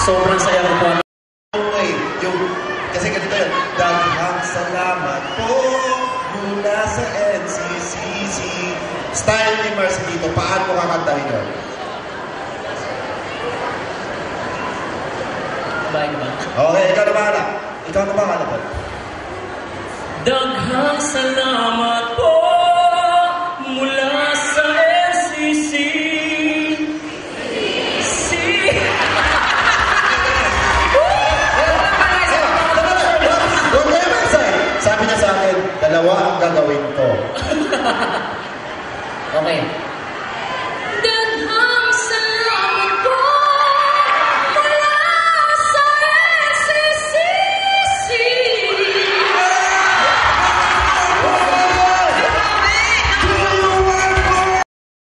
Sobrang saya ko po. Okay, kasi ganito yun. Daghang salamat po mula sa NCCC. Style ni Marcy dito, paano mo kakantahin yun? Baik ba? Okay, ikaw na bahala. Ikaw na bahala po. Daghang salamat po mula sa NCC. Sabi niya sa akin, dalawa ang gagawin ko. Okay.